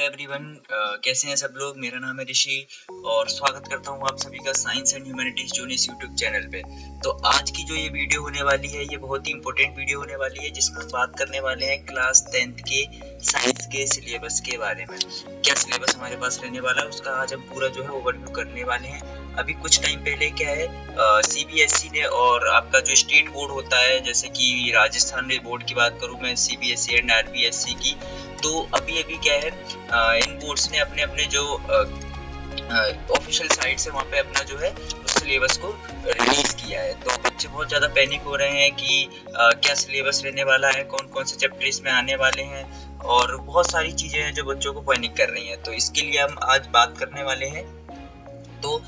Everyone, कैसे हैं सब लोग। मेरा नाम है ऋषि और स्वागत करता हूं आप सभी का science and humanities juniors YouTube channel पे। तो आज की जो ये वीडियो होने वाली है ये बहुत ही इंपॉर्टेंट वीडियो होने वाली है, जिसमें हम बात करने वाले हैं क्लास 10th के साइंस के सिलेबस के बारे में। क्या सिलेबस हमारे पास रहने वाला है उसका आज हम पूरा जो है ओवरव्यू करने वाले हैं। अभी कुछ टाइम पहले क्या है, सीबीएसई ने और आपका जो स्टेट बोर्ड होता है, जैसे कि राजस्थान बोर्ड की बात करूं मैं, सीबीएसई एंड आरबीएसई की, तो अभी क्या है, इन बोर्ड्स ने अपने अपने जो ऑफिशियल साइट से वहाँ पे अपना जो है उस सिलेबस को रिलीज किया है। तो बच्चे बहुत ज़्यादा पैनिक हो रहे हैं कि क्या सिलेबस रहने वाला है, कौन कौन से चैप्टर इसमें आने वाले हैं, और बहुत सारी चीज़ें हैं जो बच्चों को पैनिक कर रही हैं। तो इसके लिए हम आज बात करने वाले हैं। तो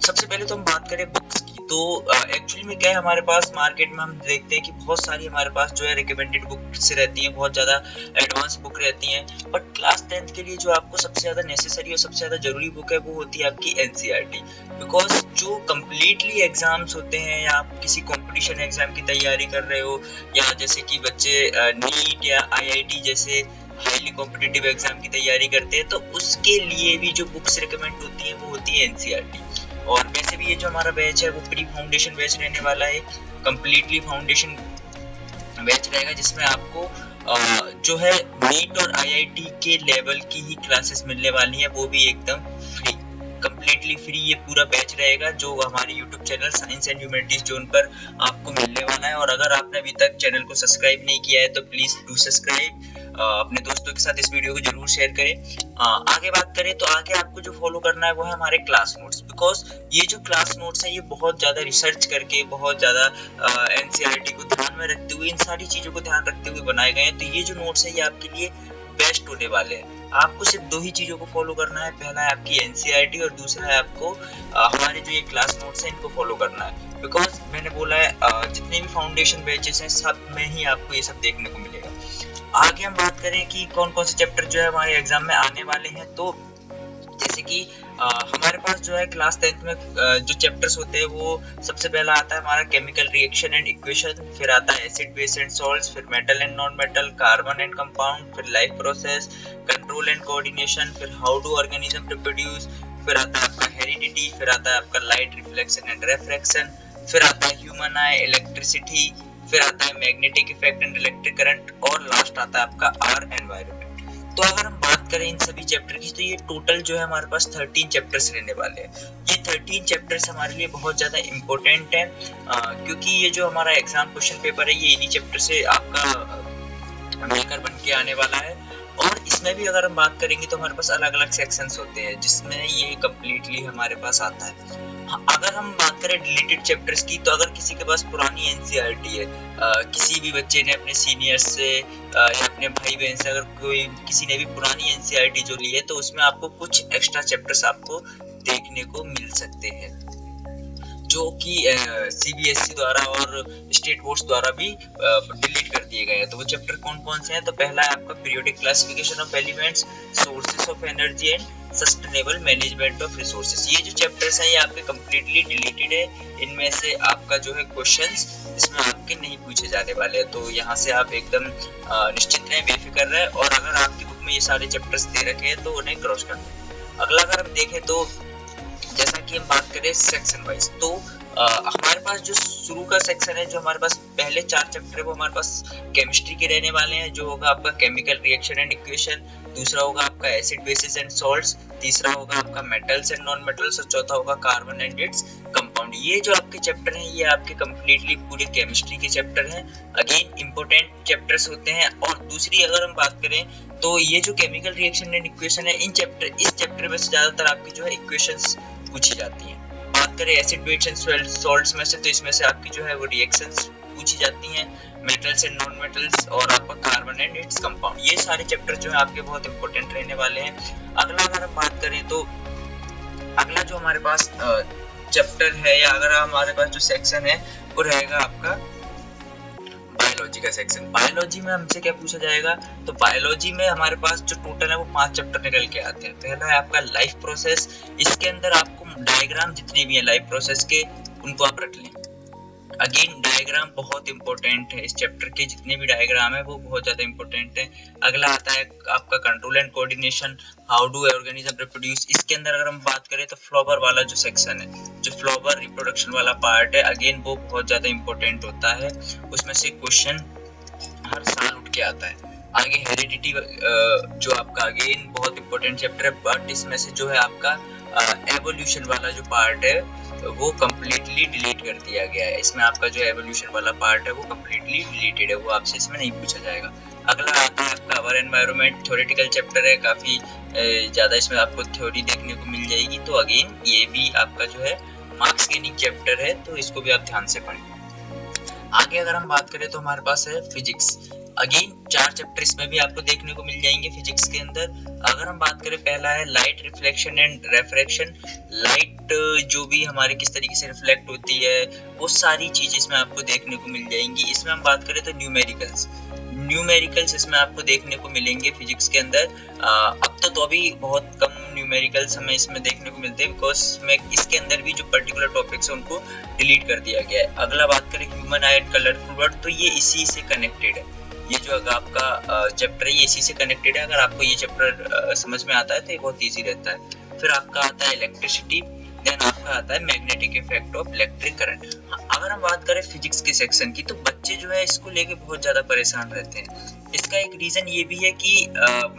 सबसे पहले तो हम बात करें बुक्स की। तो एक्चुअली में क्या है, हमारे पास मार्केट में हम देखते हैं कि बहुत सारी हमारे पास जो है रिकमेंडेड बुक्स रहती हैं, बहुत ज़्यादा एडवांस बुक रहती हैं। बट क्लास 10th के लिए जो आपको सबसे ज़्यादा नेसेसरी और सबसे ज़्यादा जरूरी बुक है वो होती है आपकी एनसीईआरटी। बिकॉज जो कम्प्लीटली एग्जाम्स होते हैं, या आप किसी कॉम्पिटिशन एग्जाम की तैयारी कर रहे हो, या जैसे कि बच्चे नीट या आईआईटी जैसे हाईली कॉम्पिटिटिव एग्जाम की तैयारी करते हैं, तो उसके लिए भी जो बुक्स रिकमेंड होती है वो होती है एनसीईआरटी। और वैसे भी ये जो हमारा बैच है वो प्री फाउंडेशन बैच रहने वाला है, कम्प्लीटली फाउंडेशन बैच रहेगा, जिसमें आपको जो है नीट और आईआईटी के लेवल की ही क्लासेस मिलने वाली है, वो भी एकदम फ्री, कम्प्लीटली फ्री ये पूरा बैच रहेगा, जो हमारे YouTube channel science and humanities zone पर आपको मिलने वाला है। और अगर आपने अभी तक चैनल को सब्सक्राइब नहीं किया है तो प्लीज डू सब्सक्राइब, अपने दोस्तों के साथ इस वीडियो को जरूर शेयर करें। आगे बात करें तो आगे आपको जो फॉलो करना है वो है हमारे क्लास नोट्स। बिकॉज ये जो क्लास नोट्स है ये बहुत ज्यादा रिसर्च करके, बहुत ज्यादा एनसीईआरटी को ध्यान में रखते हुए, इन सारी चीजों को ध्यान रखते हुए बनाए गए हैं। तो ये जो नोट्स है ये आपके लिए बेस्ट होने वाले हैं। आपको सिर्फ दो ही चीजों को फॉलो करना है, पहला है आपकी एनसीईआरटी और दूसरा है आपको हमारे जो ये क्लास नोट्स हैं इनको फॉलो करना है। बिकॉज मैंने बोला है जितने भी फाउंडेशन बैचेस हैं सब में ही आपको ये सब देखने को मिलेगा। आगे हम बात करें कि कौन कौन से चैप्टर जो है हमारे एग्जाम में आने वाले हैं, तो जैसे कि हमारे पास जो है क्लास 10th में जो चैप्टर्स होते हैं वो सबसे पहला आता है हमारा केमिकल रिएक्शन एंड इक्वेशन, फिर आता है एसिड बेस एंड सॉल्ट्स, फिर metal and non metal, carbon and compound, फिर life process, control and coordination, फिर हाउ डू ऑर्गेनिज्म रिप्रोड्यूस, फिर आता है आपका हेरिडिटी, फिर आता है आपका लाइट रिफ्लेक्शन एंड रिफ्रैक्शन, फिर आता है ह्यूमन आई, इलेक्ट्रिसिटी, फिर आता है magnetic effect and electric current, और लास्ट आता है आपका आर एनवायरनमेंट। तो अगर हम बात करें इन सभी चैप्टर की, तो ये टोटल जो है हमारे पास 13 चैप्टर्स रहने वाले हैं। ये 13 चैप्टर्स हमारे लिए बहुत ज्यादा इंपॉर्टेंट है, क्योंकि ये जो हमारा एग्जाम क्वेश्चन पेपर है ये इन्हीं चैप्टर से आपका मिलकर बन के आने वाला है। और इसमें भी अगर हम बात करेंगे तो हमारे पास अलग अलग सेक्शंस होते हैं जिसमें ये कम्प्लीटली हमारे पास आता है। अगर हम बात करें डिलीटेड चैप्टर्स की, तो अगर किसी के पास पुरानी एनसीईआरटी है, किसी भी बच्चे ने अपने सीनियर्स से या अपने भाई बहन से, अगर कोई किसी ने भी पुरानी एनसीईआरटी जो ली है, तो उसमें आपको कुछ एक्स्ट्रा चैप्टर्स आपको देखने को मिल सकते हैं, जो कि सीबीएसई द्वारा और स्टेट बोर्ड्स द्वारा भी डिलीट कर दिए गए हैं। तो वो चैप्टर कौन कौन से हैं? तो पहला है आपका periodic classification of elements, sources of energy and sustainable management of resources. ये जो चैप्टर्स हैं ये आपके कम्प्लीटली डिलीटेड है, इनमें से आपका जो है क्वेश्चंस इसमें आपके नहीं पूछे जाने वाले हैं। तो यहाँ से आप एकदम निश्चित रहें, बेफिक्र रहें, और अगर आपकी बुक में ये सारे चैप्टर्स दे रखे हैं तो उन्हें क्रॉस कर दें। अगला अगर हम देखें तो जैसा कि हम बात करें सेक्शन वाइज, तो हमारे पास जो शुरू का सेक्शन है, जो हमारे पास पहले 4 चैप्टर है वो हमारे पास केमिस्ट्री के रहने वाले हैं, जो होगा आपका केमिकल रिएक्शन एंड इक्वेशन, दूसरा होगा आपका एसिड बेसिस एंड सॉल्ट्स, तीसरा होगा आपका मेटल्स एंड नॉन मेटल्स, और चौथा होगा कार्बन एंड इट्स कंपाउंड। ये जो आपके चैप्टर हैं ये आपके कम्प्लीटली पूरे केमिस्ट्री के चैप्टर हैं, अगेन इंपॉर्टेंट चैप्टर्स होते हैं। और दूसरी अगर हम बात करें तो ये जो केमिकल रिएक्शन एंड इक्वेशन है, इस चैप्टर में से ज्यादातर आपकी जो है इक्वेशंस पूछी जाती हैं। बात करें एसिड बेस एंड सॉल्ट्स में से, तो इसमें से आपकी जो है वो रिएक्शंस पूछी जाती हैं, मेटल्स एंड नॉन मेटल्स, और आपका कार्बन एंड इट्स कंपाउंड। ये सारे चैप्टर जो है आपके बहुत इंपॉर्टेंट रहने वाले हैं। अगला अगर हम बात करें तो अगला जो हमारे पास चैप्टर है, या अगर हमारे पास जो सेक्शन है वो रहेगा आपका बायोलॉजी का सेक्शन। बायोलॉजी में हमसे क्या पूछा जाएगा? तो बायोलॉजी में हमारे पास जो टोटल है वो 5 चैप्टर निकल के आते हैं। पहला है आपका लाइफ प्रोसेस, इसके अंदर आपको डायग्राम जितने भी हैं लाइफ प्रोसेस के उनको आप रख लें। अगेन डायग्राम बहुत इंपॉर्टेंट है, इस चैप्टर के जितने भी डायग्राम है वो बहुत ज्यादा इंपॉर्टेंट है। अगला आता है आपका control and coordination, how do organism reproduce. इसके अंदर अगर हम बात करें तो फ्लावर वाला जो सेक्शन है, जो फ्लावर रिप्रोडक्शन वाला पार्ट है, अगेन वो बहुत ज्यादा इंपॉर्टेंट होता है। उसमें से क्वेश्चन हर साल उठ के आता है। आगे हेरिडिटी जो आपका अगेन बहुत इंपॉर्टेंट चैप्टर है, बट इसमें से जो है आपका एवोल्यूशन वाला जो पार्ट है वो कम्प्लीटली डिलीट कर दिया गया है। इसमें आपका जो एवोल्यूशन वाला पार्ट है वो कम्प्लीटली डिलीटेड है, वो आपसे इसमें नहीं पूछा जाएगा। अगला आता है आपका अवर एनवायरनमेंट, थ्योरेटिकल चैप्टर है, काफी ज्यादा इसमें आपको थ्योरी देखने को मिल जाएगी। तो अगेन ये भी आपका जो है मार्क्स गेनिंग चैप्टर है, तो इसको भी आप ध्यान से पढ़ें। आगे अगर हम बात करें तो हमारे पास है फिजिक्स। अगेन 4 चैप्टर इसमें भी आपको देखने को मिल जाएंगे फिजिक्स के अंदर। अगर हम बात करें, पहला है लाइट रिफ्लेक्शन एंड रेफ्रैक्शन। लाइट जो भी हमारे किस तरीके से रिफ्लेक्ट होती है वो सारी चीज इसमें आपको देखने को मिल जाएंगी। इसमें हम बात करें तो न्यूमेरिकल्स इसमें आपको देखने को मिलेंगे फिजिक्स के अंदर। अब तो अभी बहुत कम न्यूमेरिकल्स हमें इसमें देखने को मिलते हैं, बिकॉज इसके अंदर भी जो पर्टिकुलर टॉपिक्स है उनको डिलीट कर दिया गया है। अगला बात करें human I and colourful word, तो ये इसी से कनेक्टेड है। ये जो आपका चैप्टर है ये इसी से कनेक्टेड है। अगर आपको ये चैप्टर समझ में आता है तो ये बहुत इजी रहता है। फिर आपका आता है इलेक्ट्रिसिटी, देन आपका आता है magnetic effect of electric current. अगर हम बात करें फिजिक्स के सेक्शन की, तो बच्चे जो है इसको लेके बहुत ज्यादा परेशान रहते हैं। इसका एक रीजन ये भी है कि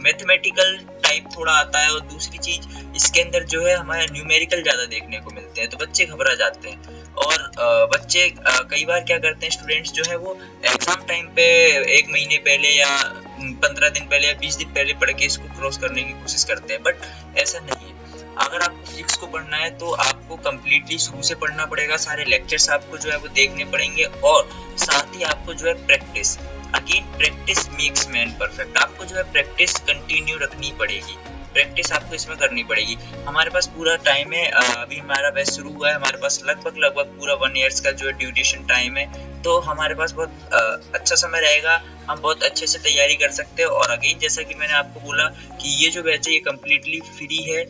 मैथमेटिकल टाइप थोड़ा आता है, और दूसरी चीज इसके अंदर जो है हमारे न्यूमेरिकल ज्यादा देखने को मिलते हैं, तो बच्चे घबरा जाते हैं। और बच्चे कई बार क्या करते हैं, स्टूडेंट्स जो है वो एग्जाम टाइम पे 1 महीने पहले या 15 दिन पहले या 20 दिन पहले पढ़ के इसको क्रॉस करने की कोशिश करते हैं, बट ऐसा नहीं है। अगर आपको फिजिक्स को पढ़ना है तो आपको कम्प्लीटली शुरू से पढ़ना पड़ेगा, सारे लेक्चर्स आपको जो है वो देखने पड़ेंगे, और साथ ही आपको जो है practice, again practice makes man perfect. आपको जो है प्रैक्टिस कंटिन्यू रखनी पड़ेगी, प्रैक्टिस आपको इसमें करनी पड़ेगी। हमारे पास पूरा टाइम है, अभी हमारा बैच शुरू हुआ है, हमारे पास लगभग पूरा 1 ईयर्स का जो है ड्यूरेशन टाइम है, तो हमारे पास बहुत अच्छा समय रहेगा, हम बहुत अच्छे से तैयारी कर सकते हैं। और अगेन जैसा कि मैंने आपको बोला कि ये जो बैच है ये कम्प्लीटली फ्री है,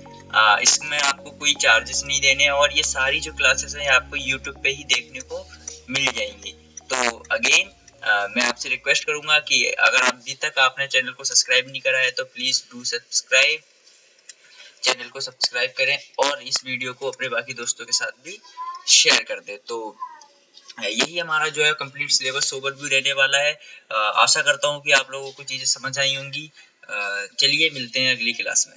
इसमें आपको कोई चार्जेस नहीं देने, और ये सारी जो क्लासेस हैं आपको यूट्यूब पे ही देखने को मिल जाएंगी। तो अगेन मैं आपसे रिक्वेस्ट करूंगा कि अगर अभी तक आपने चैनल को सब्सक्राइब नहीं करा है तो प्लीज डू सब्सक्राइब, चैनल को सब्सक्राइब करें, और इस वीडियो को अपने बाकी दोस्तों के साथ भी शेयर कर दें। तो यही हमारा जो है कंप्लीट सिलेबस ओवरव्यू रहने वाला है। आशा करता हूँ कि आप लोगों को चीजें समझ आई होंगी। चलिए मिलते हैं अगली क्लास में।